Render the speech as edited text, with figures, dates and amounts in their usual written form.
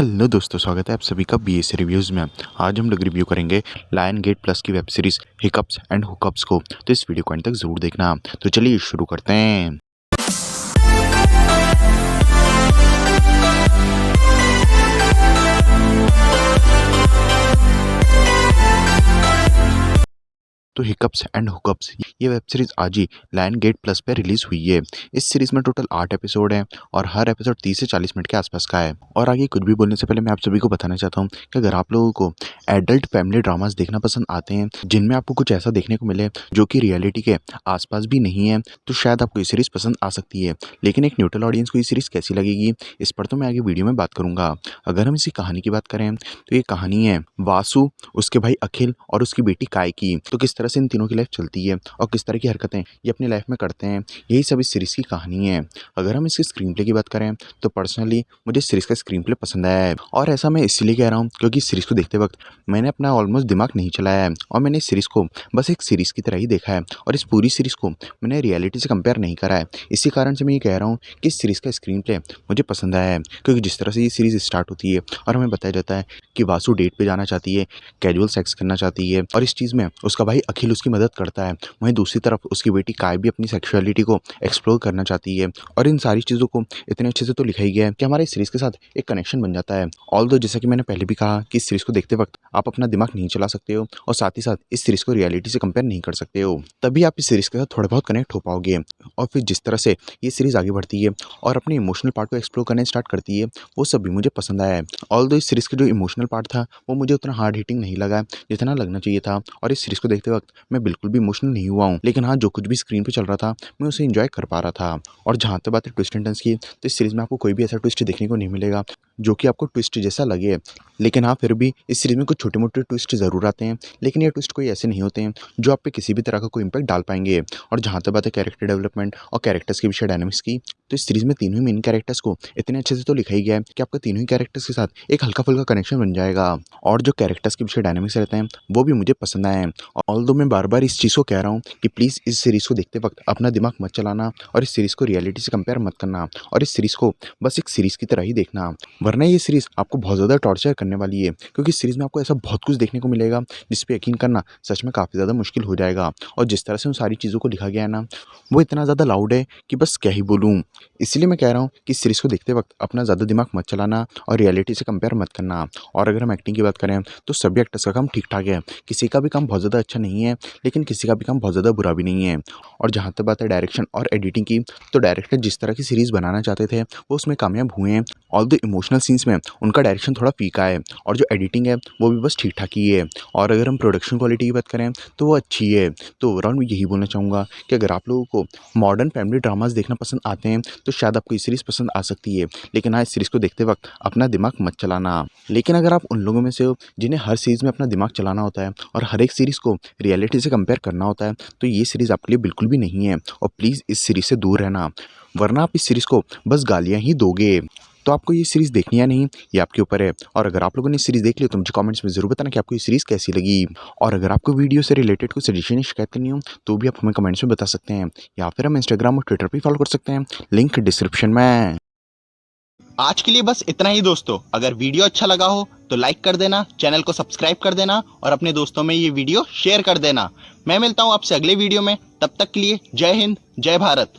Hello दोस्तों, स्वागत है आप सभी का बीएस रिव्यूज़ में। आज हम लोग रिव्यू करेंगे लायन गेट प्लस की web series hiccups and hookups को। तो इस वीडियो को अंत तक जरूर देखना। तो चलिए शुरू करते हैं। तो हिकअप्स एंड हुकअप्स ये वेब सीरीज आज ही लायन गेट प्लस पे रिलीज हुई है। इस सीरीज में टोटल 8 एपिसोड हैं और हर एपिसोड 30 से 40 मिनट के आसपास का है। और आगे कुछ भी बोलने से पहले मैं आप सभी को बताना चाहता हूँ कि अगर आप लोगों को एडल्ट फैमिली ड्रामास देखना पसंद आते हैं जिनमें आपको कुछ ऐसा देखने को मिले जो कि रियलिटी के आसपास भी नहीं है, तो शायद आपको ये सीरीज पसंद आ सकती है। लेकिन एक न्यूट्रल ऑडियंस को ये सीरीज कैसी लगेगी, इस पर तो मैं आगे वीडियो में बात करूंगा। अगर हम इसी कहानी की बात करें तो ये कहानी है वासु, उसके भाई अखिल और उसकी बेटी काय की। तो किस तरह से इन तीनों की लाइफ चलती है और किस तरह की हरकतें ये अपनी लाइफ में करते हैं, यही सब इस सीरीज की कहानी है। अगर हम इसकी स्क्रीन प्ले की बात करें तो पर्सनली मुझे इस सीरीज का स्क्रीन प्ले पसंद आया है। और ऐसा मैं इसलिए कह रहा हूँ क्योंकि इस सीरीज को देखते वक्त मैंने अपना ऑलमोस्ट दिमाग नहीं चलाया है और मैंने इस सीरीज को बस एक सीरीज की तरह ही देखा है और इस पूरी सीरीज को मैंने रियलिटी से कंपेयर नहीं करा है। इसी कारण से मैं ये कह रहा हूँ कि इस सीरीज का स्क्रीन प्ले मुझे पसंद आया है, क्योंकि जिस तरह से ये सीरीज स्टार्ट होती है और हमें बताया जाता है कि वासु डेट पे जाना चाहती है, कैजुअल सेक्स करना चाहती है और इस चीज़ में उसका भाई अखिल उसकी मदद करता है। वहीं दूसरी तरफ उसकी बेटी काय भी अपनी सेक्सुअलिटी को एक्सप्लोर करना चाहती है। और इन सारी चीज़ों को इतने अच्छे से तो लिखा ही गया है कि हमारे सीरीज के साथ एक कनेक्शन बन जाता है। ऑल्दो जैसा कि मैंने पहले भी कहा कि इस सीरीज को देखते वक्त आप अपना दिमाग नहीं चला सकते हो और साथ ही साथ इस सीरीज को रियलिटी से कंपेयर नहीं कर सकते हो, तभी आप इस सीरीज के साथ थोड़ा बहुत कनेक्ट हो पाओगे। और फिर जिस तरह से ये सीरीज आगे बढ़ती है और अपने इमोशनल पार्ट को एक्सप्लोर करने स्टार्ट करती है, वो सब भी मुझे पसंद आया है। ऑल्दो इस सीरीज का जो इमोशनल पार्ट था वो मुझे उतना हार्ड हिटिंग नहीं लगा जितना लगना चाहिए था। और इस सीरीज को देखते वक्त मैं बिल्कुल भी इमोशनल नहीं हुआ हूँ, लेकिन हाँ, जो कुछ भी स्क्रीन पे चल रहा था मैं उसे एंजॉय कर पा रहा था। और जहाँ तक बात है ट्विस्ट एंड टर्न्स की, तो इस सीरीज में आपको कोई भी ऐसा ट्विस्ट देखने को नहीं मिलेगा जो कि आपको ट्विस्ट जैसा लगे। लेकिन हाँ, फिर भी इस सीरीज में कुछ छोटे मोटे ट्विस्ट ज़रूर आते हैं, लेकिन ये ट्विस्ट कोई ऐसे नहीं होते हैं जो आप पे किसी भी तरह का कोई इम्पैक्ट डाल पाएंगे। और जहाँ तक बात है कैरेक्टर डेवलपमेंट और कैरेक्टर्स के विषय डायनामिक्स की, तो इस सीरीज में तीनों ही मेन कैरेक्टर्स को इतने अच्छे से तो लिखा ही गया है कि आपका तीनों ही कैरेक्टर्स के साथ एक हल्का फुल्का कनेक्शन बन जाएगा। और जो कैरेक्टर्स के विषय डायनामिक्स रहते हैं वो भी मुझे पसंद आए हैं। ऑल्दो मैं बार बार इस चीज़ को कह रहा हूँ कि प्लीज़ इस सीरीज़ को देखते वक्त अपना दिमाग मत चलाना और इस सीरीज़ को रियलिटी से कंपेयर मत करना और इस सीरीज़ को बस एक सीरीज़ की तरह ही देखना, वरना ये सीरीज़ आपको बहुत ज़्यादा टॉर्चर करने वाली है। क्योंकि इस सीरीज़ में आपको ऐसा बहुत कुछ देखने को मिलेगा जिस पे यकीन करना सच में काफ़ी ज़्यादा मुश्किल हो जाएगा। और जिस तरह से उन सारी चीज़ों को लिखा गया है ना, वो इतना ज़्यादा लाउड है कि बस क्या ही बोलूँ। इसलिए मैं कह रहा हूँ कि इस सीरीज़ को देखते वक्त अपना ज़्यादा दिमाग मत चलाना और रियलिटी से कंपेयर मत करना। और अगर हम एक्टिंग की बात करें तो सभी एक्टर्स का काम ठीक ठाक है, किसी का भी काम बहुत ज़्यादा अच्छा नहीं है लेकिन किसी का भी काम बहुत ज़्यादा बुरा भी नहीं है। और जहाँ तक बात है डायरेक्शन और एडिटिंग की, तो डायरेक्टर जिस तरह की सीरीज़ बनाना चाहते थे वो उसमें कामयाब हुए हैं। ऑल द इमोशनल सीन्स में उनका डायरेक्शन थोड़ा फीका है और जो एडिटिंग है वो भी बस ठीक ठाक ही है। और अगर हम प्रोडक्शन क्वालिटी की बात करें तो वो अच्छी है। तो ओवरऑल मैं यही बोलना चाहूँगा कि अगर आप लोगों को मॉडर्न फैमिली ड्रामास देखना पसंद आते हैं तो शायद आपको ये सीरीज़ पसंद आ सकती है, लेकिन हाँ, इस सीरीज़ को देखते वक्त अपना दिमाग मत चलाना। लेकिन अगर आप उन लोगों में से हो जिन्हें हर सीरीज़ में अपना दिमाग चलाना होता है और हर एक सीरीज़ को रियलिटी से कंपेयर करना होता है, तो ये सीरीज़ आपके लिए बिल्कुल भी नहीं है। और प्लीज़ इस सीरीज़ से दूर रहना, वरना आप इस सीरीज़ को बस गालियाँ ही दोगे। तो आपको ये सीरीज़ देखनी या नहीं, ये आपके ऊपर है। और अगर आप लोगों ने सीरीज़ देख ली तो मुझे कमेंट्स में ज़रूर बताना कि आपको ये सीरीज़ कैसी लगी। और अगर आपको वीडियो से रिलेटेड कोई सजेशन या शिकायत करनी हो तो भी आप हमें कमेंट्स में बता सकते हैं, या फिर हम इंस्टाग्राम और ट्विटर पर फॉलो कर सकते हैं, लिंक डिस्क्रिप्शन में। आज के लिए बस इतना ही दोस्तों। अगर वीडियो अच्छा लगा हो तो लाइक कर देना, चैनल को सब्सक्राइब कर देना और अपने दोस्तों में ये वीडियो शेयर कर देना। मैं मिलता हूँ आपसे अगले वीडियो में, तब तक के लिए जय हिंद, जय भारत।